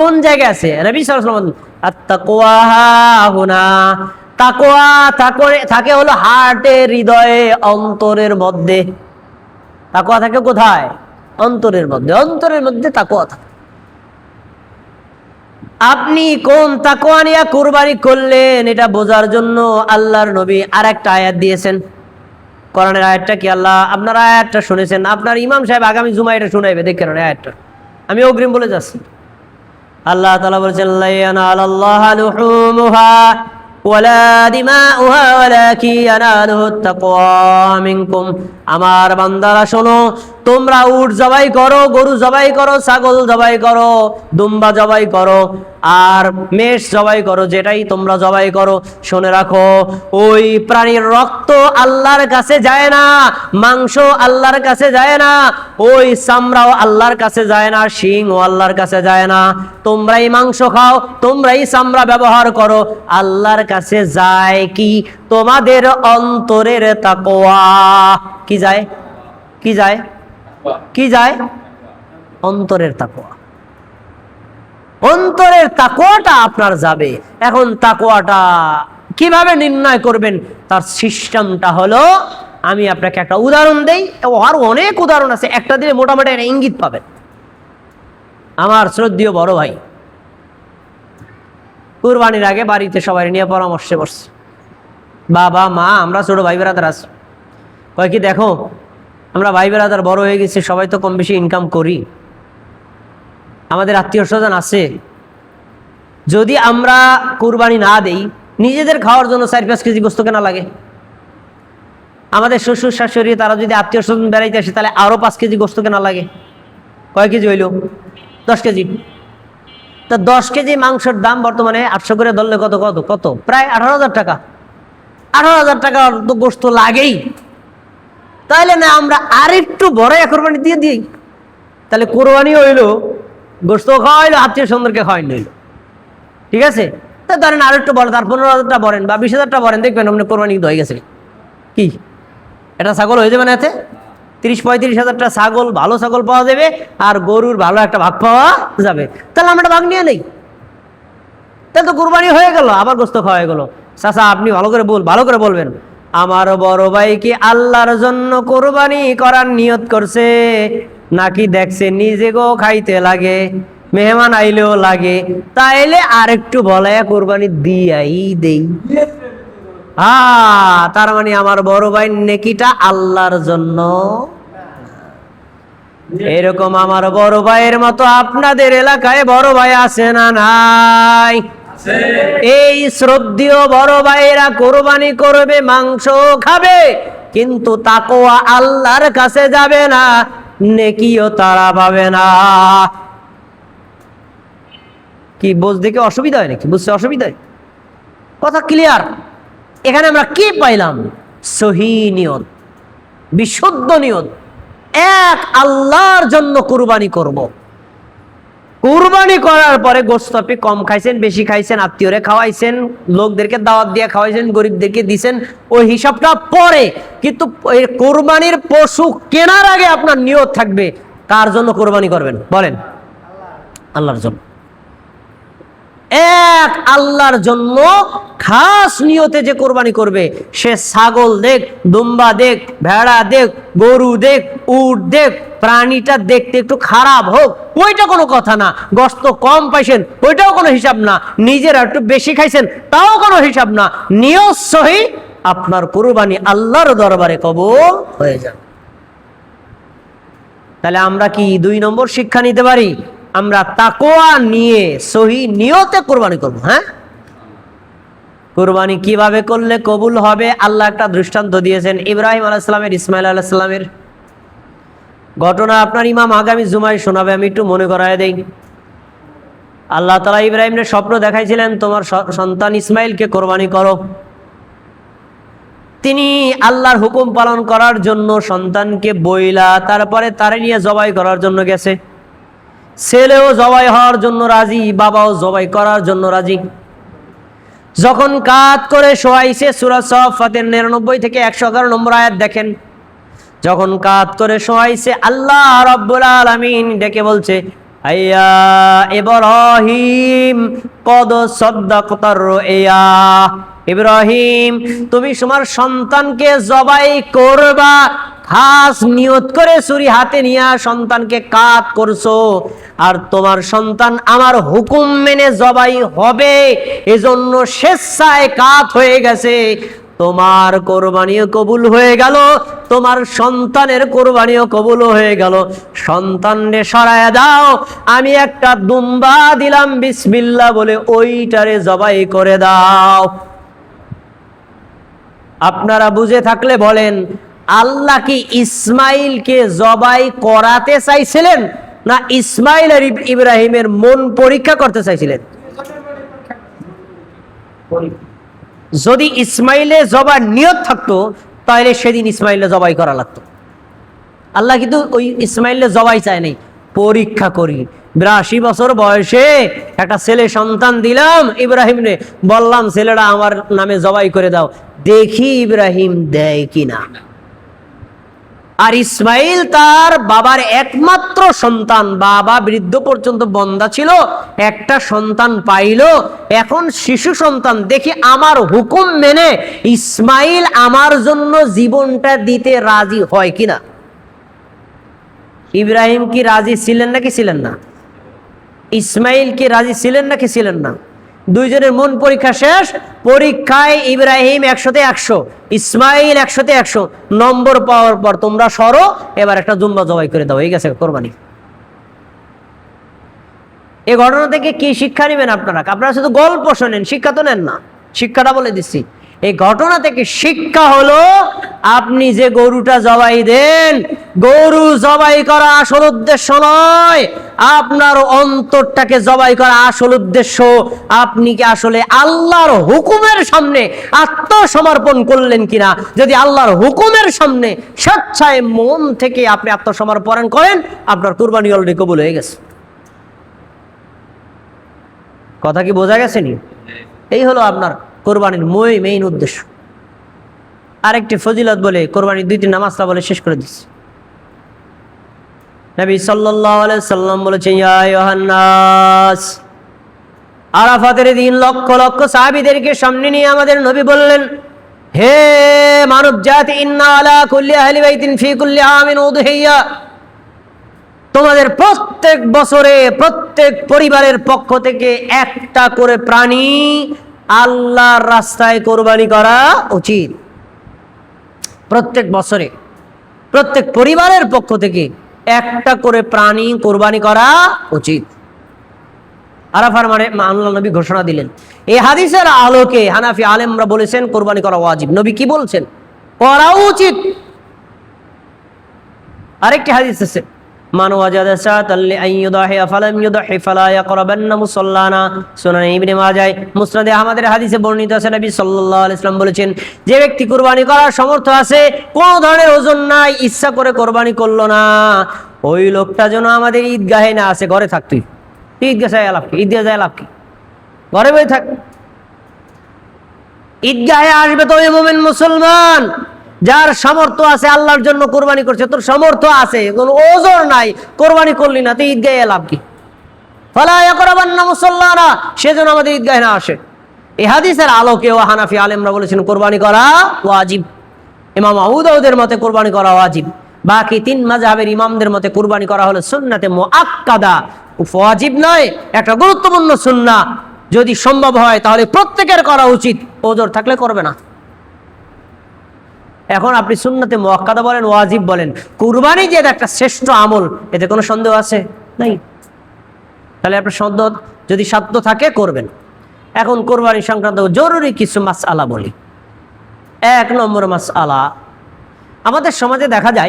কোন জায়গায় আছে? নবী সাল্লাল্লাহু আলাইহি ওয়াসাল্লাম আত-তাকওয়া হুনা, তাকওয়া থাকে হলো হার্টে, হৃদয়ে, অন্তরের মধ্যে। তাকওয়া থাকে কোথায়? অন্তরের মধ্যে। অন্তরের মধ্যে তাকওয়া থাকে। আপনি কোন তাকওয়া নিয়ে কুরবানি করলেন এটা বোঝার জন্য আল্লাহর নবী আরেকটা আয়াত দিয়েছেন। কোরআনের আয়াতটা কি? আল্লাহ আপনার আয়াতটা শুনেছেন, আপনার ইমাম সাহেব আগামী জুমায় এটা শুনাইবে, দেখেন আয়াতটা আমি অগ্রিম বলে যাচ্ছি। আল্লাহ তাআলা বলেছেন লা ইয়ানালাল্লাহু লুহুমুহা ওয়ালা দিমাউহা ওয়ালাকিন ইয়ানালুহুত তাকওয়া মিনকুম। আমার বান্দারা শোনো, তোমরা উট জবাই করো, গরু জবাই করো, ছাগল জবাই করো, দুম্বা জবাই করো, আর মেষ জবাই করো, যেটাই তোমরা জবাই করো, শুনে রাখো ওই প্রাণীর রক্ত আল্লাহর কাছে যায় না, মাংস আল্লাহর কাছে যায় না, ওই চামড়াও আল্লাহর কাছে যায় না, শিংও আল্লাহর কাছে যায় না। তোমরাই মাংস খাও, তোমরাই চামড়া ব্যবহার করো, আল্লাহর কাছে যায় কি? তোমাদের অন্তরের তাকওয়া। কি যায়? কি যায়? কি যায়? অন্তরের তাকওয়া। অন্তরের তাকওয়াটা আপনার যাবে। এখন তাকওয়াটা কিভাবে নির্ণয় করবেন? তার সিস্টেমটা হলো, আমি আপনাকে একটা উদাহরণ দেই, আর অনেক উদাহরণ আছে, একটা দিলে মোটামুটি একটা ইঙ্গিত পাবেন। আমার শ্রদ্ধেয় বড় ভাই কুরবানির আগে বাড়িতে সবাই নিয়ে পরামর্শে বসছে, বাবা মা আমরা ছোট ভাই বেড়াদার আছি। কয় কি দেখো, আমরা ভাই বেড়াদার বড় হয়ে গেছি, সবাই তো কম বেশি ইনকাম করি, আমাদের আত্মীয় স্বজন আছে, যদি আমরা কুরবানি না দেই, নিজেদের খাওয়ার জন্য 4-5 কেজি গোস্ত কেনা লাগে, আমাদের শ্বশুর শাশুড়ি তারা যদি আত্মীয় স্বজন বেড়াইতে আসে তাহলে আরো 5 কেজি গোস্ত কেনা লাগে। কয় কেজি হইল? 10 কেজি। তা 10 কেজি মাংসের দাম বর্তমানে 800 করে ধরলে কত কত কত প্রায় 18,000 টাকা। 18,000 টাকা তো গোস্ত লাগেই। তাহলে না আমরা আরেকটু বড় কোরবানি দিয়ে দিই, তাহলে কোরবানি হইলো, গোস্ত খাওয়া হইলো, আত্মীয় স্বজনকে খাওয়াই হইলো, ঠিক আছে? তা ধরেন আরেকটু বড়, তার 15,000টা বলেন বা 20,000টা বলেন, দেখবেন আপনি কোরবানি হয়ে গেছে। কি এটা ছাগল হয়ে যাবে না? এতে 30-35,000টা ছাগল, ভালো ছাগল পাওয়া যাবে, আর গরুর ভালো একটা ভাগ পাওয়া যাবে। তাহলে আমরা ভাগ নিয়ে নেই, তাহলে তো কুরবানি হয়ে গেল, আবার গোস্ত খাওয়া হয়ে গেল। চাচা আপনি ভালো করে বলবেন, আমার বড় ভাই কি আল্লাহর জন্য কুরবানি করার নিয়ত করছে, নাকি দেখছে নিজে গো খাইতে লাগে, মেহমান আইলেও লাগে, তাইলে আরেকটু বলে কুরবানি দিয়াই দেই। তার মানে আমার বড় ভাই নেকিটা আল্লাহর জন্য। এরকম আমার বড় ভাইয়ের মতো আপনাদের এলাকায় বড় ভাই আছে না নাই? এই শ্রদ্ধেয় বড় ভাইয়েরা কোরবানি করবে, মাংস খাবে, কিন্তু তাকওয়া আল্লাহর কাছে যাবে না, নেকিও তারা পাবে না। কি বুঝতে কি অসুবিধা হয় নাকি? বুঝতে অসুবিধা হয়? কথা ক্লিয়ার? এখানে আমরা কি পাইলাম? সহি নিয়ত, বিশুদ্ধ নিয়ত, এক আল্লাহর জন্য কুরবানি করব। কুরবানি করার পরে গোশত আপনি কম খাইছেন, বেশি খাইছেন, আত্মীয়রে খাওয়াইছেন, লোকদেরকে দাওয়াত দিয়ে খাওয়াইছেন, গরিবদেরকে দিছেন, ওই হিসাবটা পরে। কিন্তু এই কুরবানির পশু কেনার আগে আপনার নিয়ত থাকবে কার জন্য কুরবানি করবেন? বলেন। আল্লাহর জন্য। এক আল্লাহর জন্য খাস নিয়তে যে কোরবানি করবে, সে ছাগল দেখ, দুম্বা দেখ, ভেড়া দেখ, গরু দেখ, উট দেখ, প্রাণীটা দেখতে একটু খারাপ হোক, ওইটা কোনো কথা না। গোশত কম পাইছেন, ওইটাও কোনো হিসাব না। নিজেরা একটু বেশি খাইছেন, তাও কোনো হিসাব না। নিয়ত সহি, আপনার কুরবানি আল্লাহর দরবারে কবুল হয়ে যাবে। তাহলে আমরা কি 2 নম্বর শিক্ষা নিতে পারি? আমরা তাকওয়া নিয়ে সহি নিয়তে কুরবানি করব। হ্যাঁ, কুরবানি কিভাবে করলে কবুল হবে? আল্লাহ একটা দৃষ্টান্ত দিয়েছেন, ইব্রাহিম আলাইহিস সালামের, ইসমাইল আলাইহিস সালামের ঘটনা। আপনার ইমাম আগামী জুমায় শোনাবে, আমি একটু মনে করায় দেই। আল্লাহ তাআলা ইব্রাহিমের স্বপ্ন দেখাইছিলেন, তোমার সন্তান ইসমাইলকে কোরবানি করো। তিনি আল্লাহর হুকুম পালন করার জন্য সন্তানকে বইলা তারপরে তারে নিয়ে জবাই করার জন্য গেছে। ছেলেও জবাই হওয়ার জন্য রাজি, বাবাও জবাই করার জন্য রাজি। যখন কাত করে শোয়াইছে, সূরা সাফফাতের 99 থেকে 111 নম্বর আয়াত দেখেন। যখন কাত করে শোয়াইছে, আল্লাহ রাব্বুল আলামিন ডেকে বলছে, আইয়া ইব্রাহিম কদ সাদ্দাকতার রুইয়া, ইব্রাহিম তুমি তোমার সন্তানকে জবাই করবা, খাস নিয়ত করে ছুরি হাতে নিয়ে সন্তানকে কাত করছো, আর তোমার সন্তান আমার হুকুম মেনে জবাই হবে, এজন্য স্বেচ্ছায় কাত হয়ে গেছে। তোমার কোরবানিও কবুল হয়ে গেল, তোমার সন্তানের কোরবানিও কবুল হয়ে গেল। সন্তানরে সরায়া দাও, আমি একটা দুম্বা দিলাম বিসমিল্লাহ বলে, ওইটারে জবাই করে দাও। আপনারা বুঝে থাকলে বলেন, আল্লাহ কি ইসমাইলকে জবাই করাতে চাইছিলেন, না ইসমাইল আর ইব্রাহিমের মন পরীক্ষা করতে চাইছিলেন? যদি ইসমাইলে জবাই নিয়ত থাকতো তাহলে সেদিন ইসমাইলে জবাই করা লাগতো। আল্লাহ কিন্তু ওই ইসমাইলে জবাই চায় নাই, পরীক্ষা করি। 82 বছর বয়সে একটা ছেলে সন্তান দিলাম ইব্রাহিমরে, বললাম ছেলেটা আমার নামে জবাই করে দাও, দেখি ইব্রাহিম দেয় কিনা। আর ইসমাইল তার বাবার একমাত্র সন্তান, বাবা বৃদ্ধ পর্যন্ত বন্দা ছিল, একটা সন্তান পাইল, এখন শিশু সন্তান, দেখি আমার হুকুম মেনে ইসমাইল আমার জন্য জীবনটা দিতে রাজি হয় কিনা। ইব্রাহিম কি রাজি ছিলেন নাকি ছিলেন না? ইসমাইল কি রাজি ছিলেন নাকি ছিলেন না? দুইজনের মন পরীক্ষা শেষ। পরীক্ষায় ইব্রাহিম 100-তে 100, ইসমাইল 100-তে 100 নম্বর পাওয়ার পর তোমরা সরো, এবার একটা দুম্বা জবাই করে দাও, হয়ে গেছে কোরবানি। এই ঘটনা থেকে কি শিক্ষা নেবেন আপনারা? আপনারা শুধু গল্প শোনেন, শিক্ষা তো নেন না। শিক্ষাটা বলে দিচ্ছি, এই ঘটনা থেকে শিক্ষা হলো, আপনি যে গরুটা জবাই দেন, গরু জবাই করা আসল উদ্দেশ্য নয়, আপনার অন্তরটাকে জবাই করা আসল উদ্দেশ্য। আপনি কি আসলে আল্লাহর হুকুমের সামনে আত্মসমর্পণ করলেন কিনা? যদি আল্লাহর হুকুমের সামনে স্বেচ্ছায় মন থেকে আপনি আত্মসমর্পণ করেন, আপনার কুরবানি অলরেডি কবুল হয়ে গেছে। কথা কি বোঝা গেছে নি? এই হলো আপনার কোরবানির মেইন উদ্দেশ্য। আরেকটি ফজিলত বলে কোরবানির 2টি নামাজটা বলে শেষ করে দিচ্ছি। নবী সাল্লাল্লাহু আলাইহি সাল্লাম বলেছেন, ইয়া আইয়ুহান নাস, আরাফাতের দিন লক্ষ লক্ষ সাহাবীদেরকে সামনে নিয়ে আমাদের নবী বললেন, হে মানব জাতি, ইন্না আলা কুল্লি আহলি বাইতিন ফি কুল্লি আমিন উদহিয়া, তোমাদের প্রত্যেক বছরে প্রত্যেক পরিবারের পক্ষ থেকে একটা করে প্রাণী আল্লাহর রাস্তায় কোরবানি করা উচিত। প্রত্যেক বছরে প্রত্যেক পরিবারের পক্ষ থেকে একটা করে প্রাণী কোরবানি করা উচিত। আরাফার মানে আল্লাহ নবী ঘোষণা দিলেন। এই হাদিসের আলোকে হানাফি আলেমরা বলেছেন কোরবানি করা ওয়াজিব। নবী কি বলছেন? করা উচিত। আরেকটি হাদিস আছে, মান ওয়াজাদা সাতাল লিআইয়ুদাহি ফালাম ইউদাহি ফালা ইয়াকরাবান্না মুসাল্লানা, সুনান ইবনে মাজাহ, মুসনাদে আহমদের হাদিসে বর্ণিত আছে, নবী সাল্লাল্লাহু আলাইহি ওয়াসাল্লাম বলেছেন, যে ব্যক্তি কুরবানি করার সামর্থ্য আছে, কোন ধরনের ওজন নাই, ইচ্ছা করে কুরবানি করলো না, ওই লোকটা যেন আমাদের ঈদগাহে না আসে, ঘরে থাক। তুই ঈদগাহ যায় লাভ কি? ঈদগাহ যায় লাভ কি? ঘরে বসে থাক। ঈদগাহে আসবে তো ওই মুমিন মুসলমান যার সামর্থ্য আছে, আল্লাহর জন্য কোরবানি করছে। তোর সামর্থ্য আছে, কোনো ওজন নাই, কোরবানি করলি না, তুই ঈদগাহে লাভ কি? ফালা ইয়াকরাবান্না মুসাল্লানা, সেজন্য আমাদের ঈদগাহে না আসে। এই হাদিসের আলোকেও হানাফি আলেমরা বলেছেন কোরবানি করা ওয়াজিব। ইমাম আবু দাউদের মতে কোরবানি করা ওয়াজিব। বাকি 3 মাযহাবের ইমামদের মতে কোরবানি করা হলো সুন্নাতে মুআক্কাদা, ওয়াজিব নয়, একটা গুরুত্বপূর্ণ সুন্নাহ। যদি সম্ভব হয় তাহলে প্রত্যেকের করা উচিত, ওজর থাকলে করবে না। এখন আপনি সুন্নাতে মুআক্কাদা বলেন, ওয়াজিব বলেন, কুরবানি যে একটা শ্রেষ্ঠ আমল, এতে কোনো সন্দেহ আছে? নাই। তাহলে আপনার সন্দেহ যদি সাধ্য থাকে করবেন। এখন কোরবানি সংক্রান্ত জরুরি কিছু মাসআলা বলি। 1 নম্বর মাসআলা, আমাদের সমাজে দেখা যায়